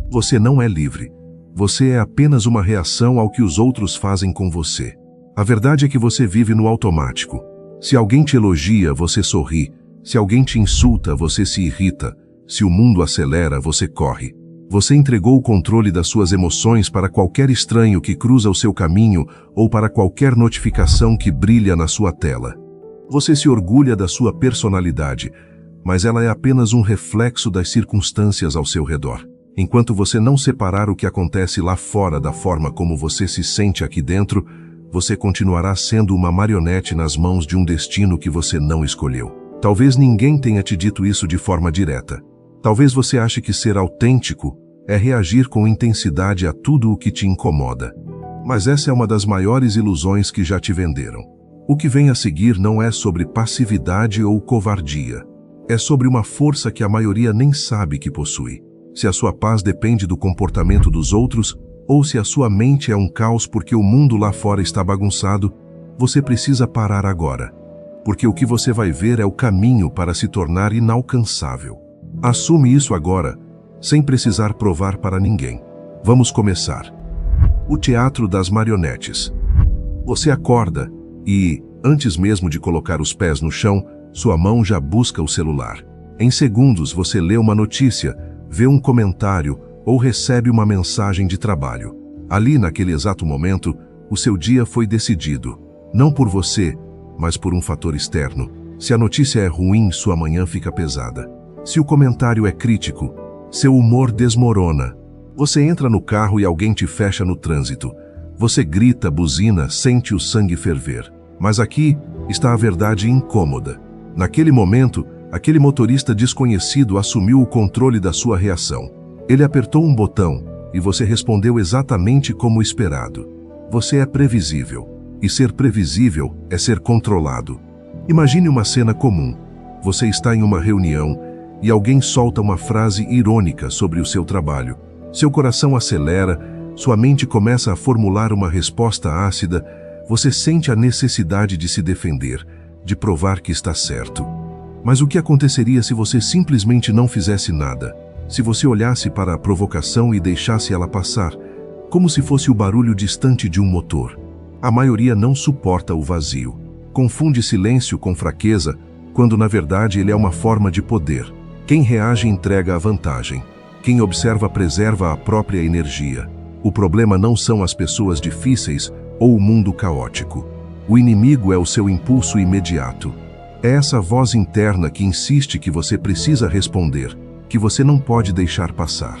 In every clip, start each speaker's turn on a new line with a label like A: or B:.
A: Você não é livre. Você é apenas uma reação ao que os outros fazem com você. A verdade é que você vive no automático. Se alguém te elogia, você sorri. Se alguém te insulta, você se irrita. Se o mundo acelera, você corre. Você entregou o controle das suas emoções para qualquer estranho que cruza o seu caminho ou para qualquer notificação que brilha na sua tela. Você se orgulha da sua personalidade, mas ela é apenas um reflexo das circunstâncias ao seu redor. Enquanto você não separar o que acontece lá fora da forma como você se sente aqui dentro, você continuará sendo uma marionete nas mãos de um destino que você não escolheu. Talvez ninguém tenha te dito isso de forma direta. Talvez você ache que ser autêntico é reagir com intensidade a tudo o que te incomoda. Mas essa é uma das maiores ilusões que já te venderam. O que vem a seguir não é sobre passividade ou covardia. É sobre uma força que a maioria nem sabe que possui. Se a sua paz depende do comportamento dos outros, ou se a sua mente é um caos porque o mundo lá fora está bagunçado, você precisa parar agora. Porque o que você vai ver é o caminho para se tornar inalcançável. Assume isso agora, sem precisar provar para ninguém. Vamos começar. O teatro das marionetes. Você acorda e, antes mesmo de colocar os pés no chão, sua mão já busca o celular. Em segundos você lê uma notícia, vê um comentário ou recebe uma mensagem de trabalho. Ali, naquele exato momento, o seu dia foi decidido. Não por você, mas por um fator externo. Se a notícia é ruim, sua manhã fica pesada. Se o comentário é crítico, seu humor desmorona. Você entra no carro e alguém te fecha no trânsito. Você grita, buzina, sente o sangue ferver. Mas aqui está a verdade incômoda. Naquele momento, aquele motorista desconhecido assumiu o controle da sua reação. Ele apertou um botão e você respondeu exatamente como esperado. Você é previsível. E ser previsível é ser controlado. Imagine uma cena comum. Você está em uma reunião e alguém solta uma frase irônica sobre o seu trabalho. Seu coração acelera, sua mente começa a formular uma resposta ácida, você sente a necessidade de se defender, de provar que está certo. Mas o que aconteceria se você simplesmente não fizesse nada? Se você olhasse para a provocação e deixasse ela passar, como se fosse o barulho distante de um motor? A maioria não suporta o vazio. Confunde silêncio com fraqueza, quando na verdade ele é uma forma de poder. Quem reage entrega a vantagem. Quem observa preserva a própria energia. O problema não são as pessoas difíceis ou o mundo caótico. O inimigo é o seu impulso imediato. É essa voz interna que insiste que você precisa responder, que você não pode deixar passar.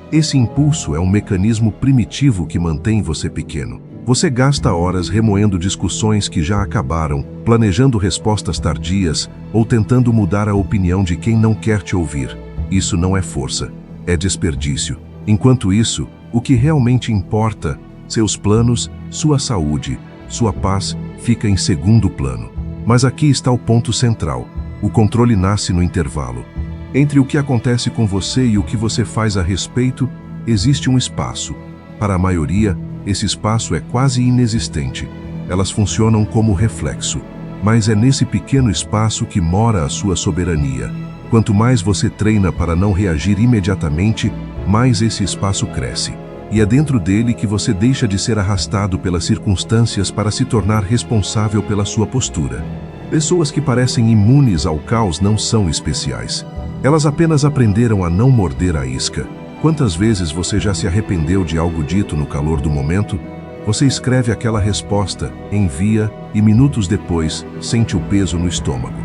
A: Esse impulso é um mecanismo primitivo que mantém você pequeno. Você gasta horas remoendo discussões que já acabaram, planejando respostas tardias ou tentando mudar a opinião de quem não quer te ouvir. Isso não é força, é desperdício. Enquanto isso, o que realmente importa, seus planos, sua saúde, sua paz, fica em segundo plano. Mas aqui está o ponto central. O controle nasce no intervalo. Entre o que acontece com você e o que você faz a respeito, existe um espaço. Para a maioria, esse espaço é quase inexistente. Elas funcionam como reflexo. Mas é nesse pequeno espaço que mora a sua soberania. Quanto mais você treina para não reagir imediatamente, mais esse espaço cresce. E é dentro dele que você deixa de ser arrastado pelas circunstâncias para se tornar responsável pela sua postura. Pessoas que parecem imunes ao caos não são especiais. Elas apenas aprenderam a não morder a isca. Quantas vezes você já se arrependeu de algo dito no calor do momento? Você escreve aquela resposta, envia e minutos depois sente o peso no estômago.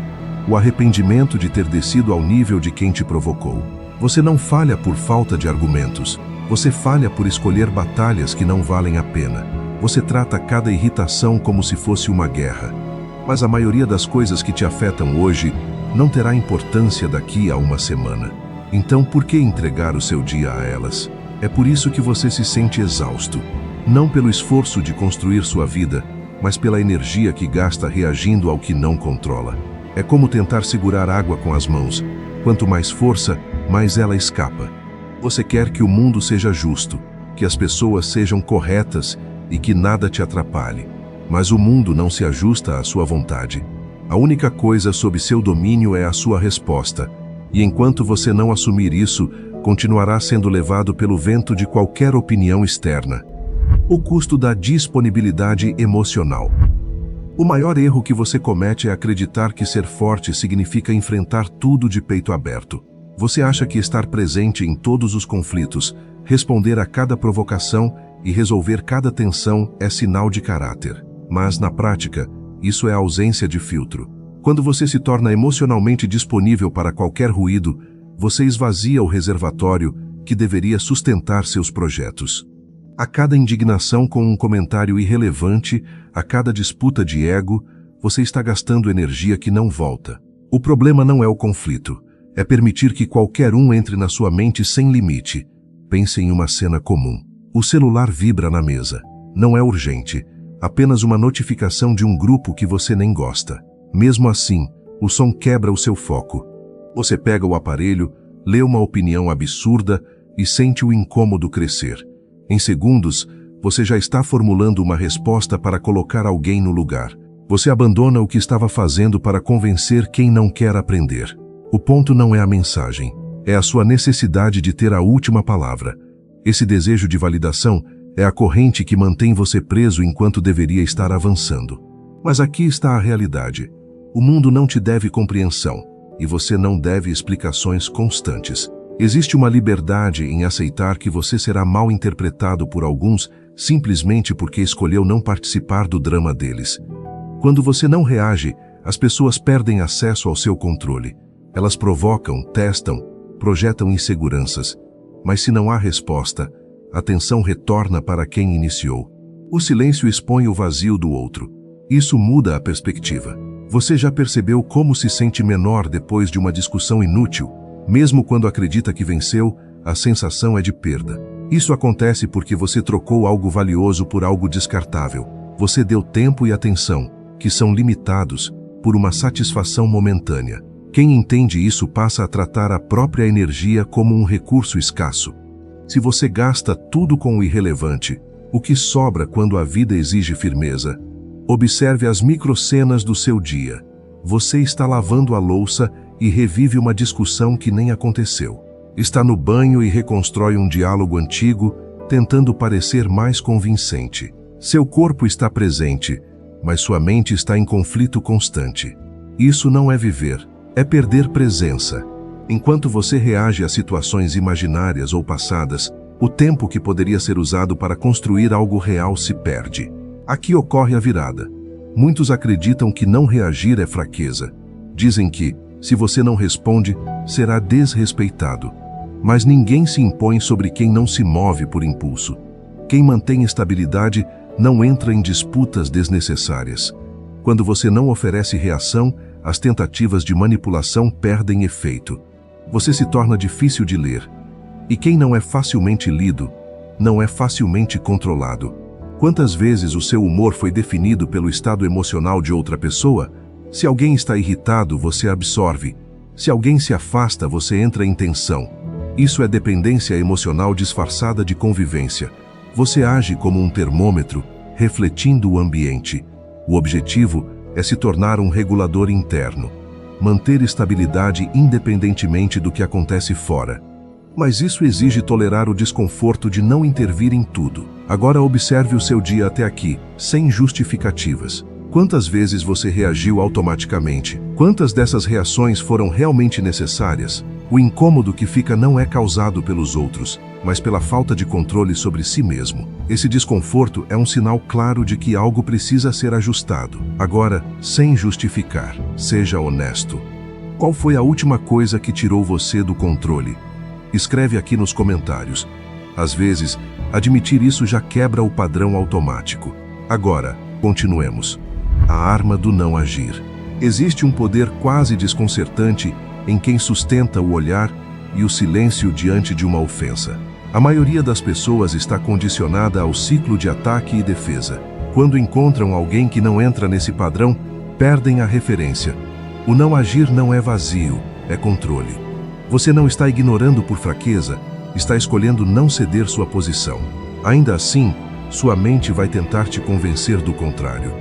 A: O arrependimento de ter descido ao nível de quem te provocou. Você não falha por falta de argumentos. Você falha por escolher batalhas que não valem a pena. Você trata cada irritação como se fosse uma guerra. Mas a maioria das coisas que te afetam hoje não terá importância daqui a uma semana. Então, por que entregar o seu dia a elas? É por isso que você se sente exausto. Não pelo esforço de construir sua vida, mas pela energia que gasta reagindo ao que não controla. É como tentar segurar água com as mãos. Quanto mais força, mais ela escapa. Você quer que o mundo seja justo, que as pessoas sejam corretas e que nada te atrapalhe. Mas o mundo não se ajusta à sua vontade. A única coisa sob seu domínio é a sua resposta. E enquanto você não assumir isso, continuará sendo levado pelo vento de qualquer opinião externa. O custo da disponibilidade emocional. O maior erro que você comete é acreditar que ser forte significa enfrentar tudo de peito aberto. Você acha que estar presente em todos os conflitos, responder a cada provocação e resolver cada tensão é sinal de caráter. Mas, na prática, isso é ausência de filtro. Quando você se torna emocionalmente disponível para qualquer ruído, você esvazia o reservatório que deveria sustentar seus projetos. A cada indignação com um comentário irrelevante, a cada disputa de ego, você está gastando energia que não volta. O problema não é o conflito, é permitir que qualquer um entre na sua mente sem limite. Pense em uma cena comum. O celular vibra na mesa. Não é urgente, apenas uma notificação de um grupo que você nem gosta. Mesmo assim, o som quebra o seu foco. Você pega o aparelho, lê uma opinião absurda e sente o incômodo crescer. Em segundos, você já está formulando uma resposta para colocar alguém no lugar. Você abandona o que estava fazendo para convencer quem não quer aprender. O ponto não é a mensagem, é a sua necessidade de ter a última palavra. Esse desejo de validação é a corrente que mantém você preso enquanto deveria estar avançando. Mas aqui está a realidade. O mundo não te deve compreensão, e você não deve explicações constantes. Existe uma liberdade em aceitar que você será mal interpretado por alguns simplesmente porque escolheu não participar do drama deles. Quando você não reage, as pessoas perdem acesso ao seu controle. Elas provocam, testam, projetam inseguranças. Mas se não há resposta, a atenção retorna para quem iniciou. O silêncio expõe o vazio do outro. Isso muda a perspectiva. Você já percebeu como se sente menor depois de uma discussão inútil? Mesmo quando acredita que venceu, a sensação é de perda. Isso acontece porque você trocou algo valioso por algo descartável. Você deu tempo e atenção, que são limitados, por uma satisfação momentânea. Quem entende isso passa a tratar a própria energia como um recurso escasso. Se você gasta tudo com o irrelevante, o que sobra quando a vida exige firmeza? Observe as microcenas do seu dia. Você está lavando a louça e revive uma discussão que nem aconteceu. Está no banho e reconstrói um diálogo antigo, tentando parecer mais convincente. Seu corpo está presente, mas sua mente está em conflito constante. Isso não é viver, é perder presença. Enquanto você reage a situações imaginárias ou passadas, o tempo que poderia ser usado para construir algo real se perde. Aqui ocorre a virada. Muitos acreditam que não reagir é fraqueza. Dizem que, se você não responde, será desrespeitado. Mas ninguém se impõe sobre quem não se move por impulso. Quem mantém estabilidade não entra em disputas desnecessárias. Quando você não oferece reação, as tentativas de manipulação perdem efeito. Você se torna difícil de ler. E quem não é facilmente lido, não é facilmente controlado. Quantas vezes o seu humor foi definido pelo estado emocional de outra pessoa? Se alguém está irritado, você absorve. Se alguém se afasta, você entra em tensão. Isso é dependência emocional disfarçada de convivência. Você age como um termômetro, refletindo o ambiente. O objetivo é se tornar um regulador interno. Manter estabilidade independentemente do que acontece fora. Mas isso exige tolerar o desconforto de não intervir em tudo. Agora observe o seu dia até aqui, sem justificativas. Quantas vezes você reagiu automaticamente? Quantas dessas reações foram realmente necessárias? O incômodo que fica não é causado pelos outros, mas pela falta de controle sobre si mesmo. Esse desconforto é um sinal claro de que algo precisa ser ajustado. Agora, sem justificar, seja honesto. Qual foi a última coisa que tirou você do controle? Escreve aqui nos comentários. Às vezes, admitir isso já quebra o padrão automático. Agora, continuemos. A arma do não agir. Existe um poder quase desconcertante em quem sustenta o olhar e o silêncio diante de uma ofensa. A maioria das pessoas está condicionada ao ciclo de ataque e defesa. Quando encontram alguém que não entra nesse padrão, perdem a referência. O não agir não é vazio, é controle. Você não está ignorando por fraqueza, está escolhendo não ceder sua posição. Ainda assim, sua mente vai tentar te convencer do contrário.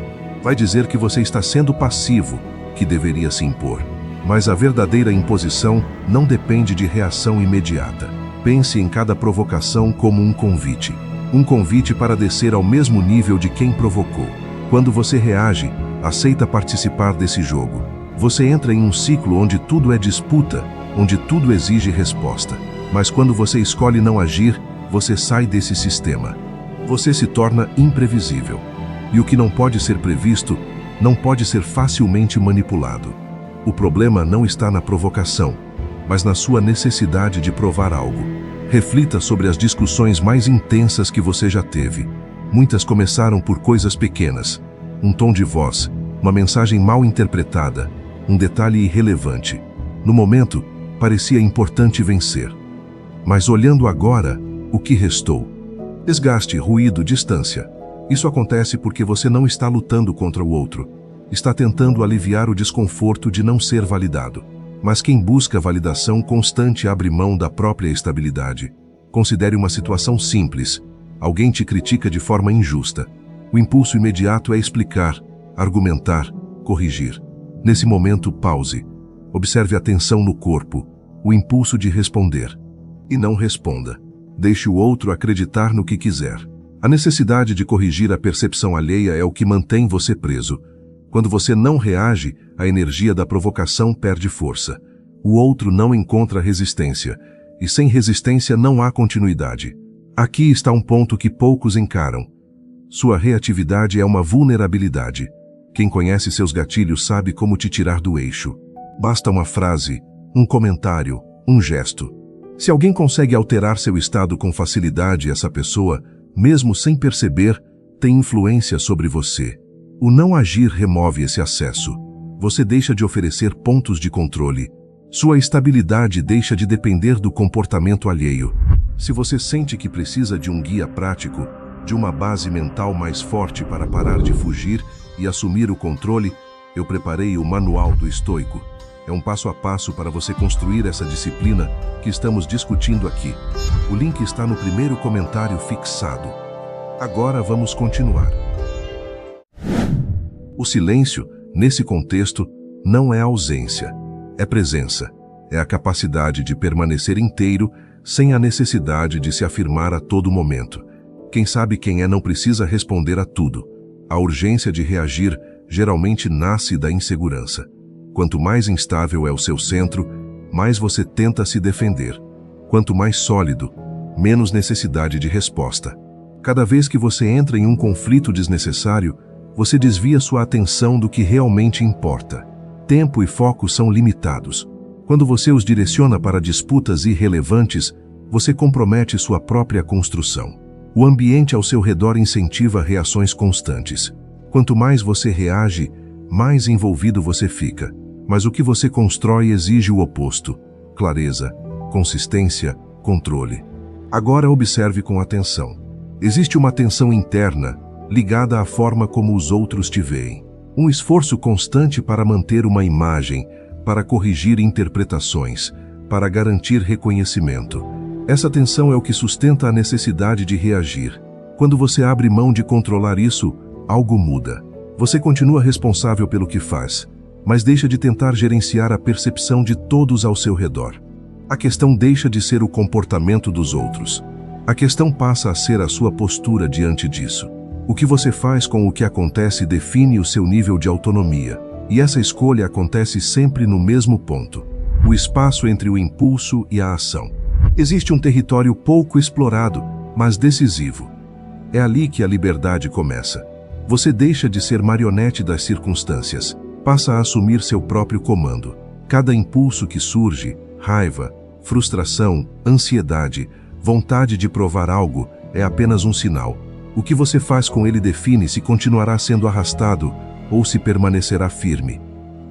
A: Vai dizer que você está sendo passivo, que deveria se impor. Mas a verdadeira imposição não depende de reação imediata. Pense em cada provocação como um convite. Um convite para descer ao mesmo nível de quem provocou. Quando você reage, aceita participar desse jogo. Você entra em um ciclo onde tudo é disputa, onde tudo exige resposta. Mas quando você escolhe não agir, você sai desse sistema. Você se torna imprevisível. E o que não pode ser previsto, não pode ser facilmente manipulado. O problema não está na provocação, mas na sua necessidade de provar algo. Reflita sobre as discussões mais intensas que você já teve. Muitas começaram por coisas pequenas. Um tom de voz, uma mensagem mal interpretada, um detalhe irrelevante. No momento, parecia importante vencer. Mas olhando agora, o que restou? Desgaste, ruído, distância. Isso acontece porque você não está lutando contra o outro. Está tentando aliviar o desconforto de não ser validado. Mas quem busca validação constante abre mão da própria estabilidade. Considere uma situação simples. Alguém te critica de forma injusta. O impulso imediato é explicar, argumentar, corrigir. Nesse momento, pause. Observe a tensão no corpo, o impulso de responder. E não responda. Deixe o outro acreditar no que quiser. A necessidade de corrigir a percepção alheia é o que mantém você preso. Quando você não reage, a energia da provocação perde força. O outro não encontra resistência, e sem resistência não há continuidade. Aqui está um ponto que poucos encaram. Sua reatividade é uma vulnerabilidade. Quem conhece seus gatilhos sabe como te tirar do eixo. Basta uma frase, um comentário, um gesto. Se alguém consegue alterar seu estado com facilidade, essa pessoa, mesmo sem perceber, tem influência sobre você. O não agir remove esse acesso. Você deixa de oferecer pontos de controle. Sua estabilidade deixa de depender do comportamento alheio. Se você sente que precisa de um guia prático, de uma base mental mais forte para parar de fugir e assumir o controle, eu preparei o Manual do Estoico. É um passo a passo para você construir essa disciplina que estamos discutindo aqui. O link está no primeiro comentário fixado. Agora vamos continuar. O silêncio, nesse contexto, não é ausência, é presença. É a capacidade de permanecer inteiro sem a necessidade de se afirmar a todo momento. Quem sabe quem é não precisa responder a tudo. A urgência de reagir geralmente nasce da insegurança. Quanto mais instável é o seu centro, mais você tenta se defender. Quanto mais sólido, menos necessidade de resposta. Cada vez que você entra em um conflito desnecessário, você desvia sua atenção do que realmente importa. Tempo e foco são limitados. Quando você os direciona para disputas irrelevantes, você compromete sua própria construção. O ambiente ao seu redor incentiva reações constantes. Quanto mais você reage, mais envolvido você fica. Mas o que você constrói exige o oposto: clareza, consistência, controle. Agora observe com atenção. Existe uma tensão interna, ligada à forma como os outros te veem. Um esforço constante para manter uma imagem, para corrigir interpretações, para garantir reconhecimento. Essa tensão é o que sustenta a necessidade de reagir. Quando você abre mão de controlar isso, algo muda. Você continua responsável pelo que faz, mas deixa de tentar gerenciar a percepção de todos ao seu redor. A questão deixa de ser o comportamento dos outros. A questão passa a ser a sua postura diante disso. O que você faz com o que acontece define o seu nível de autonomia, e essa escolha acontece sempre no mesmo ponto: o espaço entre o impulso e a ação. Existe um território pouco explorado, mas decisivo. É ali que a liberdade começa. Você deixa de ser marionete das circunstâncias, passa a assumir seu próprio comando. Cada impulso que surge, raiva, frustração, ansiedade, vontade de provar algo, é apenas um sinal. O que você faz com ele define se continuará sendo arrastado ou se permanecerá firme.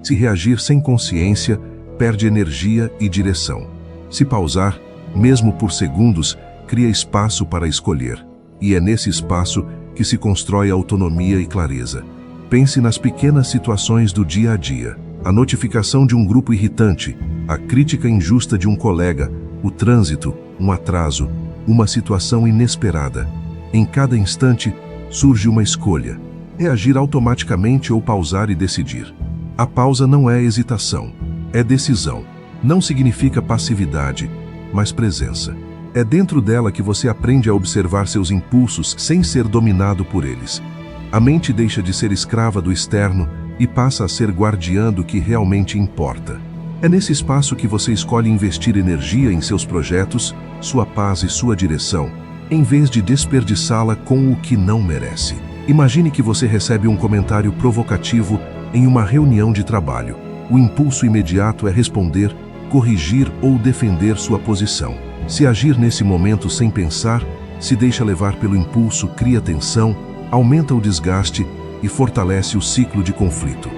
A: Se reagir sem consciência, perde energia e direção. Se pausar, mesmo por segundos, cria espaço para escolher. E é nesse espaço que se constrói autonomia e clareza. Pense nas pequenas situações do dia a dia. A notificação de um grupo irritante, a crítica injusta de um colega, o trânsito, um atraso, uma situação inesperada. Em cada instante, surge uma escolha: reagir automaticamente ou pausar e decidir. A pausa não é hesitação, é decisão. Não significa passividade, mas presença. É dentro dela que você aprende a observar seus impulsos sem ser dominado por eles. A mente deixa de ser escrava do externo e passa a ser guardiã do que realmente importa. É nesse espaço que você escolhe investir energia em seus projetos, sua paz e sua direção, em vez de desperdiçá-la com o que não merece. Imagine que você recebe um comentário provocativo em uma reunião de trabalho. O impulso imediato é responder, corrigir ou defender sua posição. Se agir nesse momento sem pensar, se deixa levar pelo impulso, cria tensão, aumenta o desgaste e fortalece o ciclo de conflito.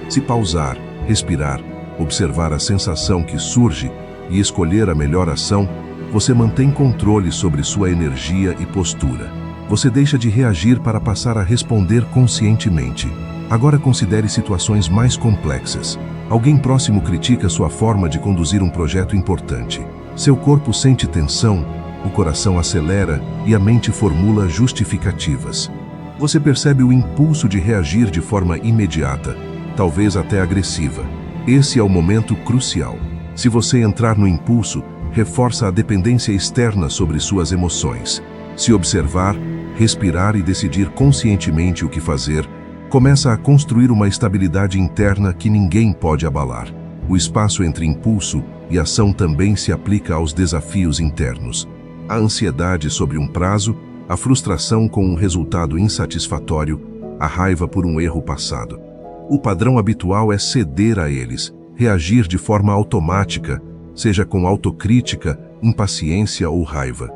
A: Se pausar, respirar, observar a sensação que surge e escolher a melhor ação, você mantém controle sobre sua energia e postura. Você deixa de reagir para passar a responder conscientemente. Agora considere situações mais complexas. Alguém próximo critica sua forma de conduzir um projeto importante. Seu corpo sente tensão, o coração acelera e a mente formula justificativas. Você percebe o impulso de reagir de forma imediata, talvez até agressiva. Esse é o momento crucial. Se você entrar no impulso, reforça a dependência externa sobre suas emoções. Se observar, respirar e decidir conscientemente o que fazer, começa a construir uma estabilidade interna que ninguém pode abalar. O espaço entre impulso e ação também se aplica aos desafios internos. A ansiedade sobre um prazo, a frustração com um resultado insatisfatório, a raiva por um erro passado. O padrão habitual é ceder a eles, reagir de forma automática, seja com autocrítica, impaciência ou raiva.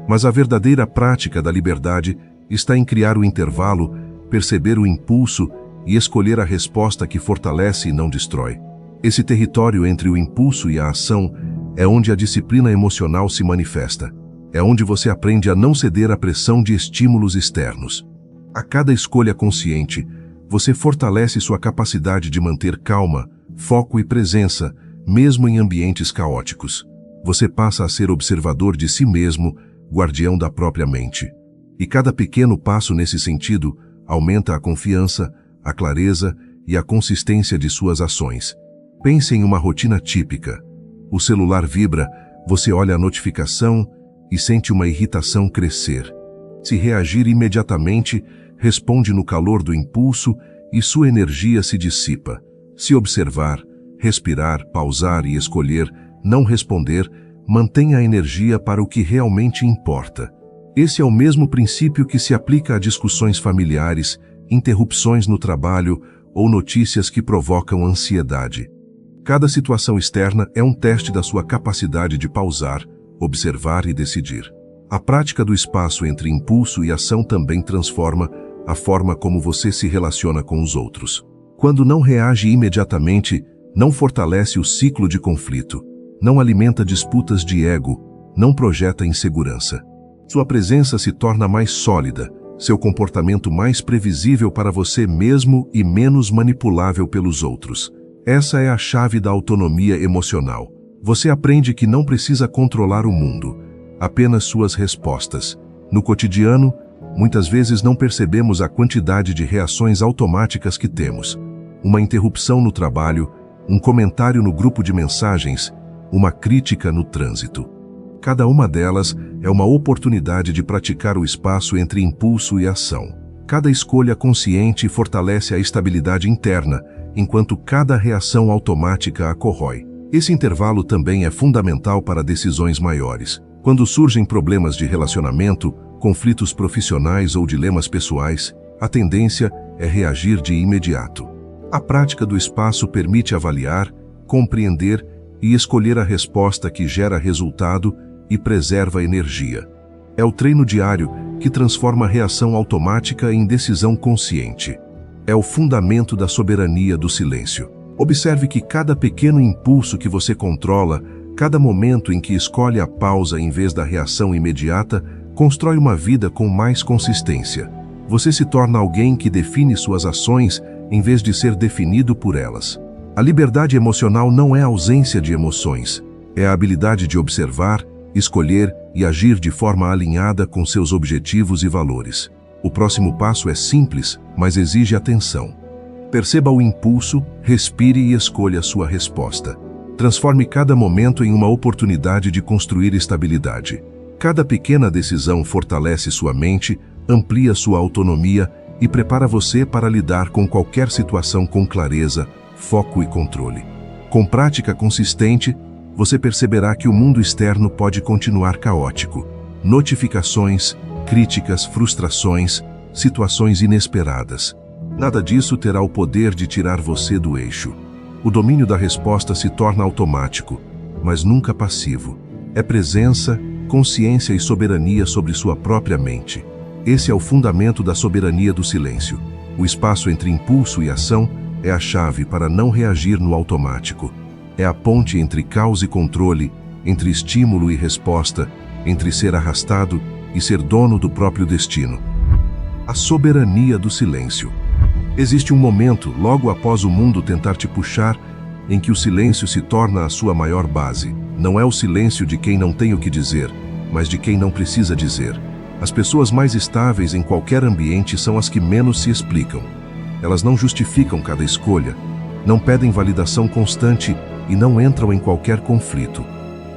A: Mas a verdadeira prática da liberdade está em criar o intervalo, perceber o impulso e escolher a resposta que fortalece e não destrói. Esse território entre o impulso e a ação é onde a disciplina emocional se manifesta. É onde você aprende a não ceder à pressão de estímulos externos. A cada escolha consciente, você fortalece sua capacidade de manter calma, foco e presença, mesmo em ambientes caóticos. Você passa a ser observador de si mesmo, guardião da própria mente. E cada pequeno passo nesse sentido aumenta a confiança, a clareza e a consistência de suas ações. Pense em uma rotina típica. O celular vibra, você olha a notificação e sente uma irritação crescer. Se reagir imediatamente, responde no calor do impulso e sua energia se dissipa. Se observar, respirar, pausar e escolher não responder, mantenha a energia para o que realmente importa. Esse é o mesmo princípio que se aplica a discussões familiares, interrupções no trabalho ou notícias que provocam ansiedade. Cada situação externa é um teste da sua capacidade de pausar, observar e decidir. A prática do espaço entre impulso e ação também transforma a forma como você se relaciona com os outros. Quando não reage imediatamente, não fortalece o ciclo de conflito, não alimenta disputas de ego, não projeta insegurança. Sua presença se torna mais sólida, seu comportamento mais previsível para você mesmo e menos manipulável pelos outros. Essa é a chave da autonomia emocional. Você aprende que não precisa controlar o mundo, apenas suas respostas. No cotidiano, muitas vezes não percebemos a quantidade de reações automáticas que temos. Uma interrupção no trabalho, um comentário no grupo de mensagens, uma crítica no trânsito. Cada uma delas é uma oportunidade de praticar o espaço entre impulso e ação. Cada escolha consciente fortalece a estabilidade interna, enquanto cada reação automática a corrói. Esse intervalo também é fundamental para decisões maiores. Quando surgem problemas de relacionamento, conflitos profissionais ou dilemas pessoais, a tendência é reagir de imediato. A prática do espaço permite avaliar, compreender e escolher a resposta que gera resultado e preserva energia. É o treino diário que transforma a reação automática em decisão consciente. É o fundamento da soberania do silêncio. Observe que cada pequeno impulso que você controla, cada momento em que escolhe a pausa em vez da reação imediata, constrói uma vida com mais consistência. Você se torna alguém que define suas ações em vez de ser definido por elas. A liberdade emocional não é a ausência de emoções, é a habilidade de observar, escolher e agir de forma alinhada com seus objetivos e valores. O próximo passo é simples, mas exige atenção. Perceba o impulso, respire e escolha sua resposta. Transforme cada momento em uma oportunidade de construir estabilidade. Cada pequena decisão fortalece sua mente, amplia sua autonomia e prepara você para lidar com qualquer situação com clareza, foco e controle. Com prática consistente, você perceberá que o mundo externo pode continuar caótico. Notificações, críticas, frustrações, situações inesperadas. Nada disso terá o poder de tirar você do eixo. O domínio da resposta se torna automático, mas nunca passivo. É presença, consciência e soberania sobre sua própria mente. Esse é o fundamento da soberania do silêncio. O espaço entre impulso e ação é a chave para não reagir no automático. É a ponte entre caos e controle, entre estímulo e resposta, entre ser arrastado e ser dono do próprio destino. A soberania do silêncio. Existe um momento, logo após o mundo tentar te puxar, em que o silêncio se torna a sua maior base. Não é o silêncio de quem não tem o que dizer, mas de quem não precisa dizer. As pessoas mais estáveis em qualquer ambiente são as que menos se explicam. Elas não justificam cada escolha, não pedem validação constante e não entram em qualquer conflito.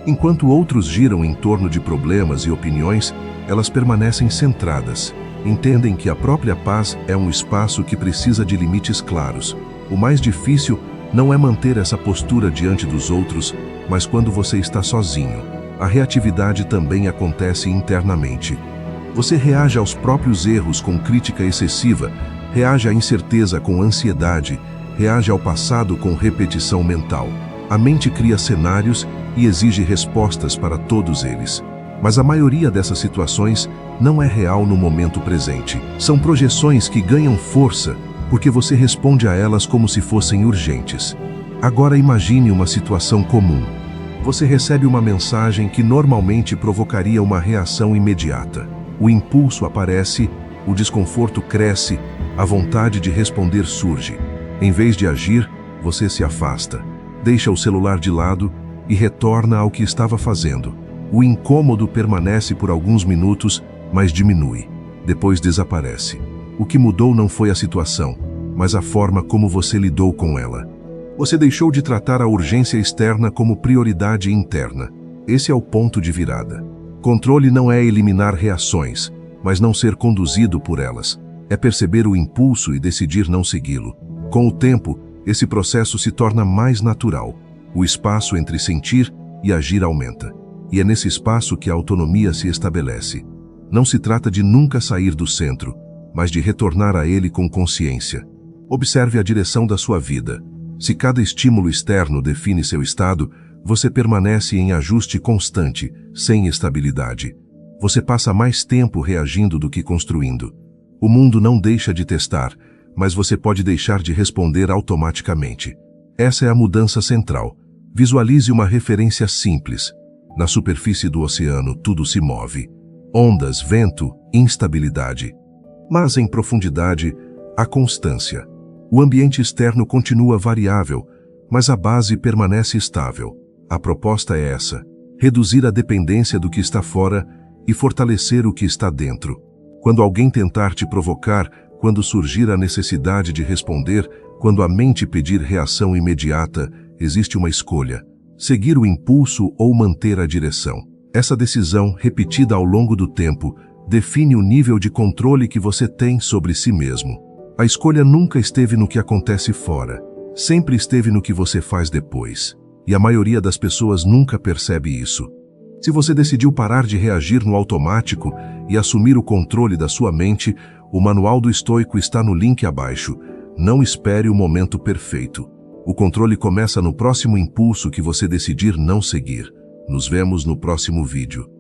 A: Enquanto outros giram em torno de problemas e opiniões, elas permanecem centradas. Entendem que a própria paz é um espaço que precisa de limites claros. O mais difícil não é manter essa postura diante dos outros, mas quando você está sozinho. A reatividade também acontece internamente. Você reage aos próprios erros com crítica excessiva, reage à incerteza com ansiedade, reage ao passado com repetição mental. A mente cria cenários e exige respostas para todos eles. Mas a maioria dessas situações não é real no momento presente. São projeções que ganham força porque você responde a elas como se fossem urgentes. Agora imagine uma situação comum. Você recebe uma mensagem que normalmente provocaria uma reação imediata. O impulso aparece, o desconforto cresce, a vontade de responder surge. Em vez de agir, você se afasta, deixa o celular de lado e retorna ao que estava fazendo. O incômodo permanece por alguns minutos, mas diminui. Depois desaparece. O que mudou não foi a situação, mas a forma como você lidou com ela. Você deixou de tratar a urgência externa como prioridade interna. Esse é o ponto de virada. Controle não é eliminar reações, mas não ser conduzido por elas. É perceber o impulso e decidir não segui-lo. Com o tempo, esse processo se torna mais natural. O espaço entre sentir e agir aumenta. E é nesse espaço que a autonomia se estabelece. Não se trata de nunca sair do centro, mas de retornar a ele com consciência. Observe a direção da sua vida. Se cada estímulo externo define seu estado, você permanece em ajuste constante, sem estabilidade. Você passa mais tempo reagindo do que construindo. O mundo não deixa de testar, mas você pode deixar de responder automaticamente. Essa é a mudança central. Visualize uma referência simples. Na superfície do oceano, tudo se move. Ondas, vento, instabilidade. Mas em profundidade, há constância. O ambiente externo continua variável, mas a base permanece estável. A proposta é essa: reduzir a dependência do que está fora e fortalecer o que está dentro. Quando alguém tentar te provocar, quando surgir a necessidade de responder, quando a mente pedir reação imediata, existe uma escolha: seguir o impulso ou manter a direção. Essa decisão, repetida ao longo do tempo, define o nível de controle que você tem sobre si mesmo. A escolha nunca esteve no que acontece fora, sempre esteve no que você faz depois. E a maioria das pessoas nunca percebe isso. Se você decidiu parar de reagir no automático e assumir o controle da sua mente, o manual do estoico está no link abaixo. Não espere o momento perfeito. O controle começa no próximo impulso que você decidir não seguir. Nos vemos no próximo vídeo.